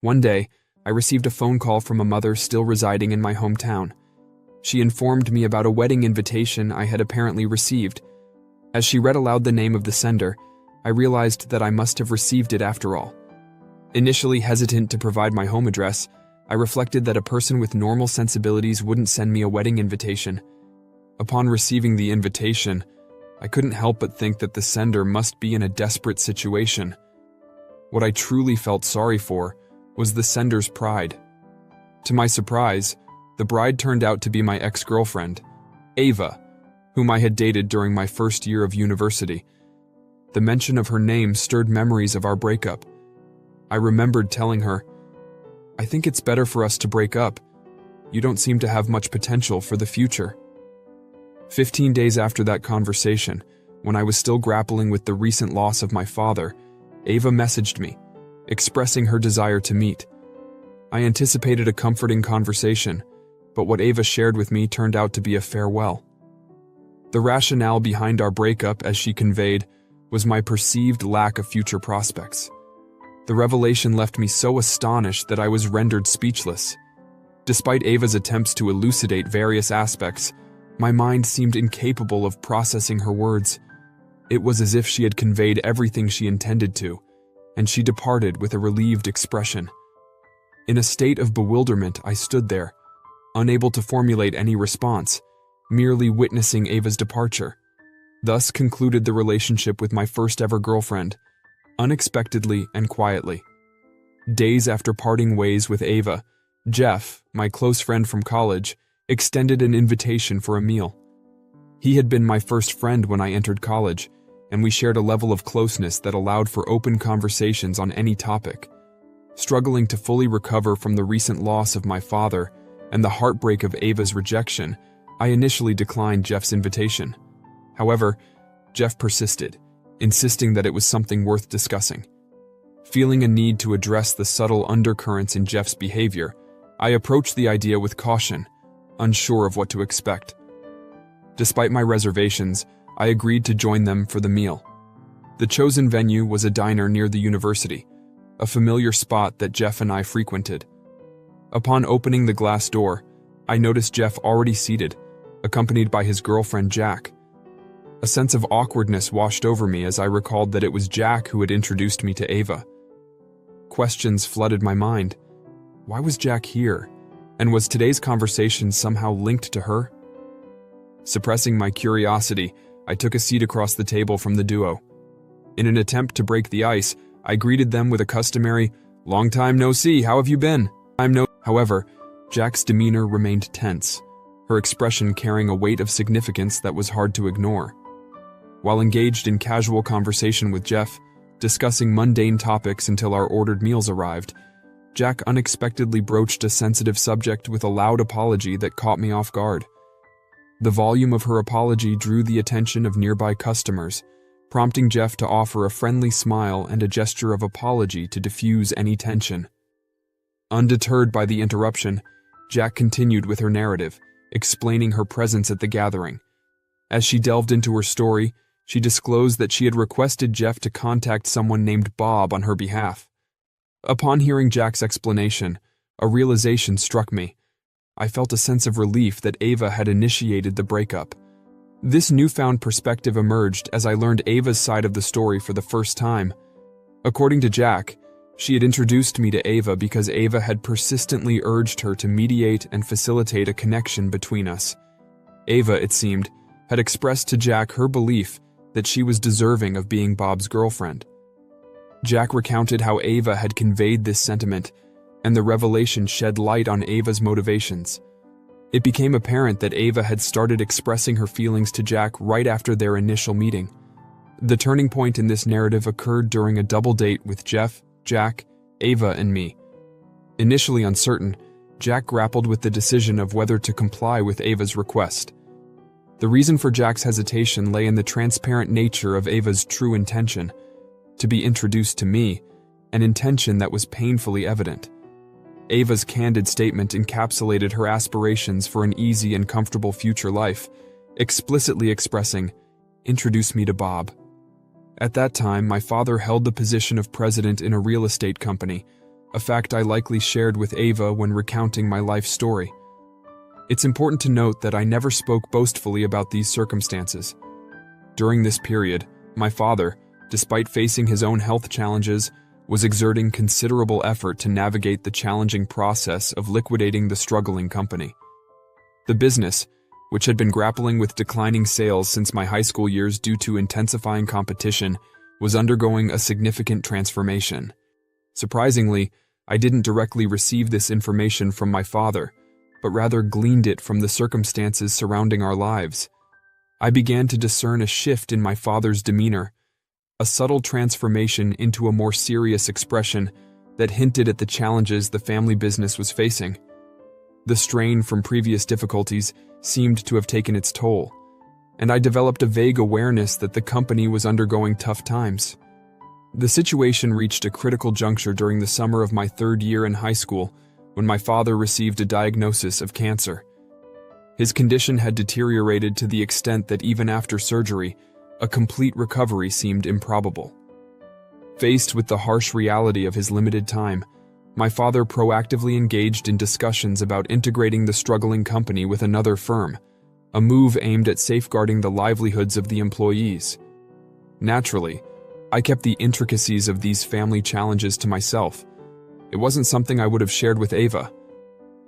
One day, I received a phone call from a mother still residing in my hometown. She informed me about a wedding invitation I had apparently received. As she read aloud the name of the sender, I realized that I must have received it after all. Initially hesitant to provide my home address, I reflected that a person with normal sensibilities wouldn't send me a wedding invitation. Upon receiving the invitation, I couldn't help but think that the sender must be in a desperate situation. What I truly felt sorry for was the sender's pride. To my surprise, the bride turned out to be my ex-girlfriend, Ava, whom I had dated during my first year of university. The mention of her name stirred memories of our breakup. I remembered telling her, "I think it's better for us to break up. You don't seem to have much potential for the future." 15 days after that conversation, when I was still grappling with the recent loss of my father, Ava messaged me, expressing her desire to meet. I anticipated a comforting conversation, but what Ava shared with me turned out to be a farewell. The rationale behind our breakup, as she conveyed, was my perceived lack of future prospects. The revelation left me so astonished that I was rendered speechless. Despite Ava's attempts to elucidate various aspects, my mind seemed incapable of processing her words. It was as if she had conveyed everything she intended to, and she departed with a relieved expression. In a state of bewilderment, I stood there, unable to formulate any response, merely witnessing Ava's departure. Thus concluded the relationship with my first ever girlfriend, unexpectedly and quietly. Days after parting ways with Ava, Jeff, my close friend from college, extended an invitation for a meal. He had been my first friend when I entered college, and we shared a level of closeness that allowed for open conversations on any topic. Struggling to fully recover from the recent loss of my father and the heartbreak of Ava's rejection, I initially declined Jeff's invitation. However, Jeff persisted, insisting that it was something worth discussing. Feeling a need to address the subtle undercurrents in Jeff's behavior, I approached the idea with caution, unsure of what to expect. Despite my reservations, I agreed to join them for the meal. The chosen venue was a diner near the university, a familiar spot that Jeff and I frequented. Upon opening the glass door, I noticed Jeff already seated, accompanied by his girlfriend Jack. A sense of awkwardness washed over me as I recalled that it was Jack who had introduced me to Ava. Questions flooded my mind. Why was Jack here? And was today's conversation somehow linked to her? Suppressing my curiosity, I took a seat across the table from the duo. In an attempt to break the ice, I greeted them with a customary, "Long time no see, how have you been?" However, Jack's demeanor remained tense, her expression carrying a weight of significance that was hard to ignore. While engaged in casual conversation with Jeff, discussing mundane topics until our ordered meals arrived, Jack unexpectedly broached a sensitive subject with a loud apology that caught me off guard. The volume of her apology drew the attention of nearby customers, prompting Jeff to offer a friendly smile and a gesture of apology to diffuse any tension. Undeterred by the interruption, Jack continued with her narrative, explaining her presence at the gathering. As she delved into her story, she disclosed that she had requested Jeff to contact someone named Bob on her behalf. Upon hearing Jack's explanation, a realization struck me. I felt a sense of relief that Ava had initiated the breakup. This newfound perspective emerged as I learned Ava's side of the story for the first time. According to Jack, she had introduced me to Ava because Ava had persistently urged her to mediate and facilitate a connection between us. Ava, it seemed, had expressed to Jack her belief that she was deserving of being Bob's girlfriend. Jack recounted how Ava had conveyed this sentiment, and the revelation shed light on Ava's motivations. It became apparent that Ava had started expressing her feelings to Jack right after their initial meeting. The turning point in this narrative occurred during a double date with Jeff, Jack, Ava, and me. Initially uncertain, Jack grappled with the decision of whether to comply with Ava's request. The reason for Jack's hesitation lay in the transparent nature of Ava's true intention, to be introduced to me, an intention that was painfully evident. Ava's candid statement encapsulated her aspirations for an easy and comfortable future life, explicitly expressing, "Introduce me to Bob." At that time, my father held the position of president in a real estate company, a fact I likely shared with Ava when recounting my life story. It's important to note that I never spoke boastfully about these circumstances. During this period, my father, despite facing his own health challenges, was exerting considerable effort to navigate the challenging process of liquidating the struggling company. The business, which had been grappling with declining sales since my high school years due to intensifying competition, was undergoing a significant transformation. Surprisingly, I didn't directly receive this information from my father, but rather gleaned it from the circumstances surrounding our lives. I began to discern a shift in my father's demeanor, a subtle transformation into a more serious expression that hinted at the challenges the family business was facing. The strain from previous difficulties seemed to have taken its toll, and I developed a vague awareness that the company was undergoing tough times. The situation reached a critical juncture during the summer of my third year in high school when my father received a diagnosis of cancer. His condition had deteriorated to the extent that even after surgery, a complete recovery seemed improbable. Faced with the harsh reality of his limited time, my father proactively engaged in discussions about integrating the struggling company with another firm, a move aimed at safeguarding the livelihoods of the employees. Naturally, I kept the intricacies of these family challenges to myself. It wasn't something I would have shared with Ava.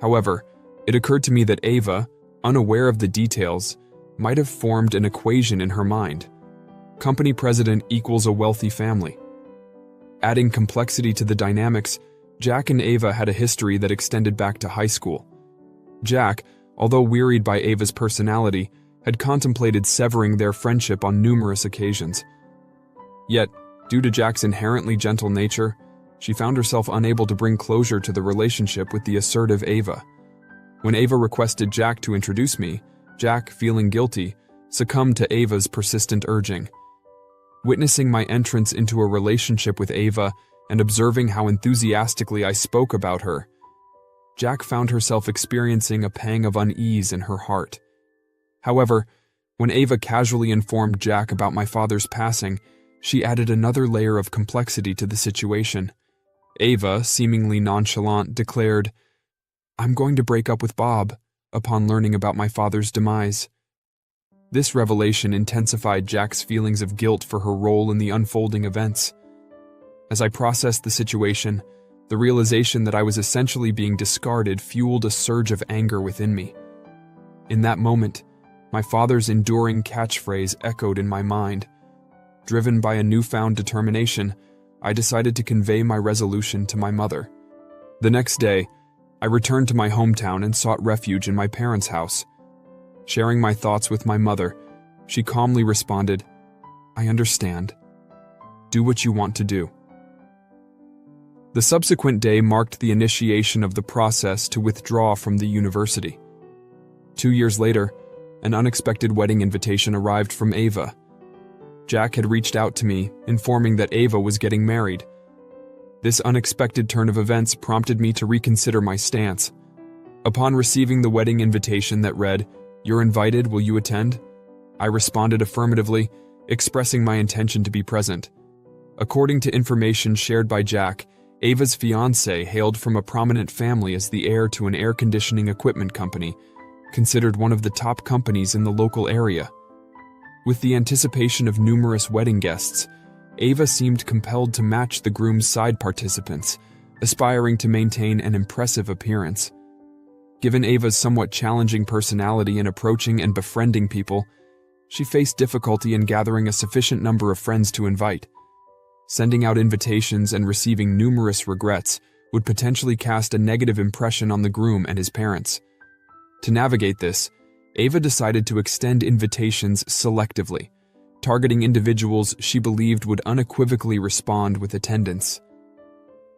However, it occurred to me that Ava, unaware of the details, might have formed an equation in her mind. Company president equals a wealthy family. Adding complexity to the dynamics, Jack and Ava had a history that extended back to high school. Jack, although wearied by Ava's personality, had contemplated severing their friendship on numerous occasions. Yet, due to Jack's inherently gentle nature, she found herself unable to bring closure to the relationship with the assertive Ava. When Ava requested Jack to introduce me, Jack, feeling guilty, succumbed to Ava's persistent urging. Witnessing my entrance into a relationship with Ava and observing how enthusiastically I spoke about her, Jack found herself experiencing a pang of unease in her heart. However, when Ava casually informed Jack about my father's passing, she added another layer of complexity to the situation. Ava, seemingly nonchalant, declared, "I'm going to break up with Bob," upon learning about my father's demise. This revelation intensified Jack's feelings of guilt for her role in the unfolding events. As I processed the situation, the realization that I was essentially being discarded fueled a surge of anger within me. In that moment, my father's enduring catchphrase echoed in my mind. Driven by a newfound determination, I decided to convey my resolution to my mother. The next day, I returned to my hometown and sought refuge in my parents' house. Sharing my thoughts with my mother, she calmly responded, "I understand. Do what you want to do." The subsequent day marked the initiation of the process to withdraw from the university. 2 years later, an unexpected wedding invitation arrived from Ava. Jack had reached out to me, informing that Ava was getting married. This unexpected turn of events prompted me to reconsider my stance. Upon receiving the wedding invitation that read, "You're invited, will you attend?" I responded affirmatively, expressing my intention to be present. According to information shared by Jack, Ava's fiancé hailed from a prominent family as the heir to an air conditioning equipment company, considered one of the top companies in the local area. With the anticipation of numerous wedding guests, Ava seemed compelled to match the groom's side participants, aspiring to maintain an impressive appearance. Given Ava's somewhat challenging personality in approaching and befriending people, she faced difficulty in gathering a sufficient number of friends to invite. Sending out invitations and receiving numerous regrets would potentially cast a negative impression on the groom and his parents. To navigate this, Ava decided to extend invitations selectively, targeting individuals she believed would unequivocally respond with attendance.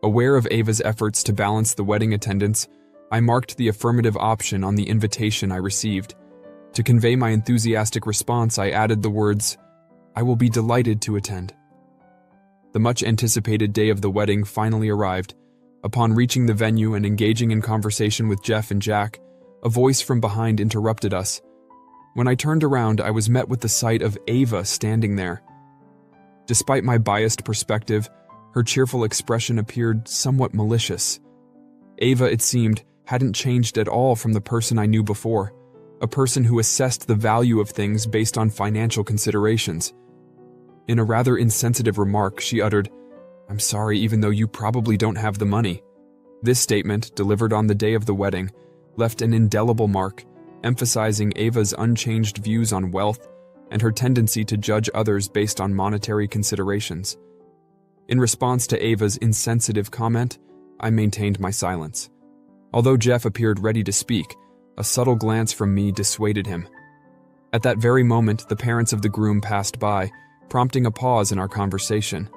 Aware of Ava's efforts to balance the wedding attendance, I marked the affirmative option on the invitation I received. To convey my enthusiastic response, I added the words, "I will be delighted to attend." The much-anticipated day of the wedding finally arrived. Upon reaching the venue and engaging in conversation with Jeff and Jack, a voice from behind interrupted us. When I turned around, I was met with the sight of Ava standing there. Despite my biased perspective, Her cheerful expression appeared somewhat malicious. Ava, it seemed, hadn't changed at all from the person I knew before, a person who assessed the value of things based on financial considerations. In a rather insensitive remark, she uttered, "I'm sorry, even though you probably don't have the money." This statement, delivered on the day of the wedding, left an indelible mark, emphasizing Ava's unchanged views on wealth and her tendency to judge others based on monetary considerations. In response to Ava's insensitive comment, I maintained my silence. Although Jeff appeared ready to speak, a subtle glance from me dissuaded him. At that very moment, the parents of the groom passed by, prompting a pause in our conversation.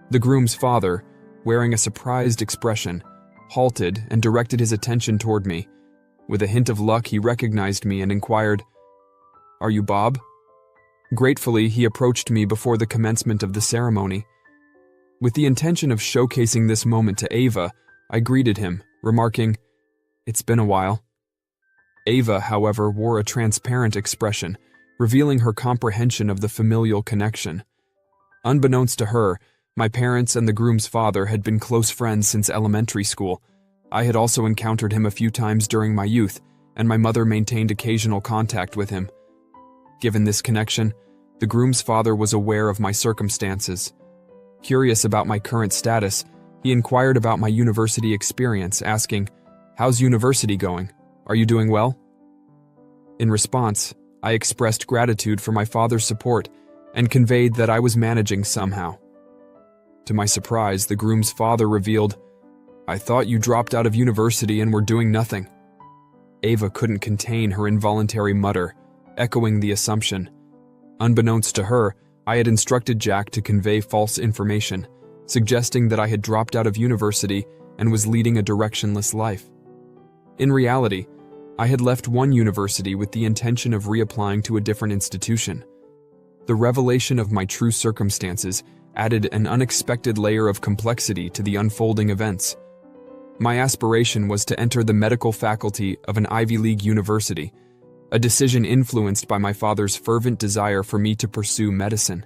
The groom's father, wearing a surprised expression, halted and directed his attention toward me. With a hint of luck, he recognized me and inquired, "Are you Bob?" Gratefully, he approached me before the commencement of the ceremony. With the intention of showcasing this moment to Ava, I greeted him, remarking, "It's been a while." Ava, however, wore a transparent expression, revealing her comprehension of the familial connection. Unbeknownst to her, my parents and the groom's father had been close friends since elementary school. I had also encountered him a few times during my youth, and my mother maintained occasional contact with him. Given this connection, the groom's father was aware of my circumstances. Curious about my current status, he inquired about my university experience, asking, "How's university going? Are you doing well?" In response, I expressed gratitude for my father's support and conveyed that I was managing somehow. To my surprise, the groom's father revealed, "I thought you dropped out of university and were doing nothing." Ava couldn't contain her involuntary mutter, echoing the assumption. Unbeknownst to her, I had instructed Jack to convey false information, suggesting that I had dropped out of university and was leading a directionless life. In reality, I had left one university with the intention of reapplying to a different institution. The revelation of my true circumstances added an unexpected layer of complexity to the unfolding events. My aspiration was to enter the medical faculty of an Ivy League university, a decision influenced by my father's fervent desire for me to pursue medicine.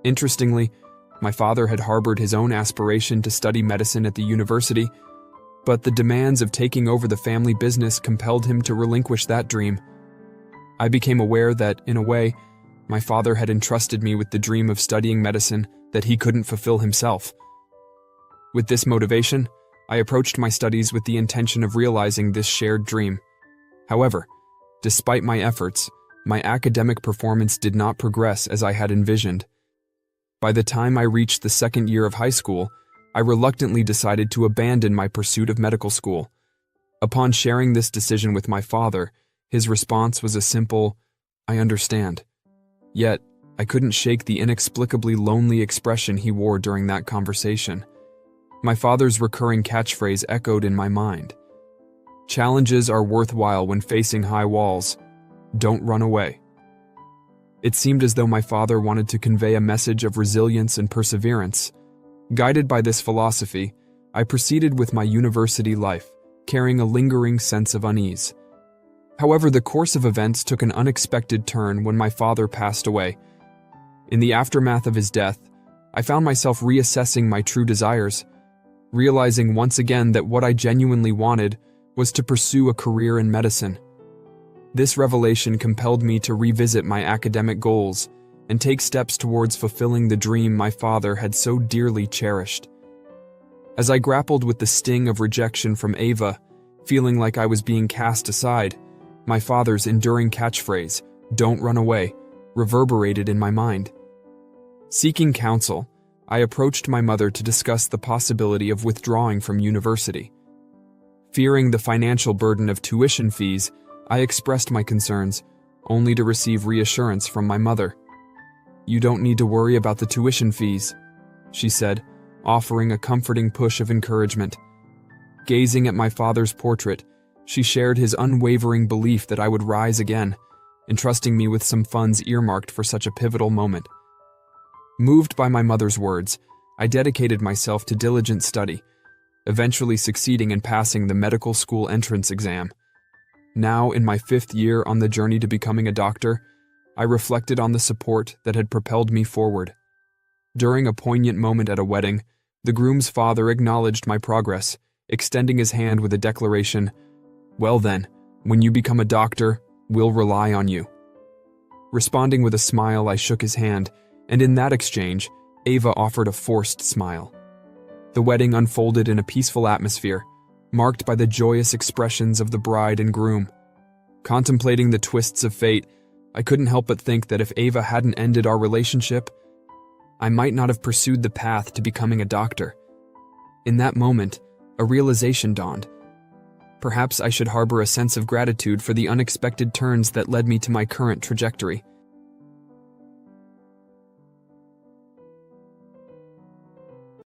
Interestingly, my father had harbored his own aspiration to study medicine at the university, but the demands of taking over the family business compelled him to relinquish that dream. I became aware that, in a way, my father had entrusted me with the dream of studying medicine that he couldn't fulfill himself. With this motivation, I approached my studies with the intention of realizing this shared dream. However, despite my efforts, my academic performance did not progress as I had envisioned. By the time I reached the second year of high school, I reluctantly decided to abandon my pursuit of medical school. Upon sharing this decision with my father, his response was a simple, "I understand." Yet, I couldn't shake the inexplicably lonely expression he wore during that conversation. My father's recurring catchphrase echoed in my mind. "Challenges are worthwhile when facing high walls. Don't run away." It seemed as though my father wanted to convey a message of resilience and perseverance. Guided by this philosophy, I proceeded with my university life, carrying a lingering sense of unease. However, the course of events took an unexpected turn when my father passed away. In the aftermath of his death, I found myself reassessing my true desires, realizing once again that what I genuinely wanted was to pursue a career in medicine. This revelation compelled me to revisit my academic goals and take steps towards fulfilling the dream my father had so dearly cherished. As I grappled with the sting of rejection from Ava, feeling like I was being cast aside, my father's enduring catchphrase, "Don't run away," reverberated in my mind. Seeking counsel, I approached my mother to discuss the possibility of withdrawing from university. Fearing the financial burden of tuition fees, I expressed my concerns, only to receive reassurance from my mother. "You don't need to worry about the tuition fees," she said, offering a comforting push of encouragement. Gazing at my father's portrait, she shared his unwavering belief that I would rise again, entrusting me with some funds earmarked for such a pivotal moment. Moved by my mother's words, I dedicated myself to diligent study, eventually succeeding in passing the medical school entrance exam. Now, in my 5th year on the journey to becoming a doctor, I reflected on the support that had propelled me forward. During a poignant moment at a wedding, the groom's father acknowledged my progress, extending his hand with a declaration, "Well then, when you become a doctor, we'll rely on you." Responding with a smile, I shook his hand, and in that exchange, Ava offered a forced smile. The wedding unfolded in a peaceful atmosphere, marked by the joyous expressions of the bride and groom. Contemplating the twists of fate, I couldn't help but think that if Ava hadn't ended our relationship, I might not have pursued the path to becoming a doctor. In that moment, a realization dawned. Perhaps I should harbor a sense of gratitude for the unexpected turns that led me to my current trajectory.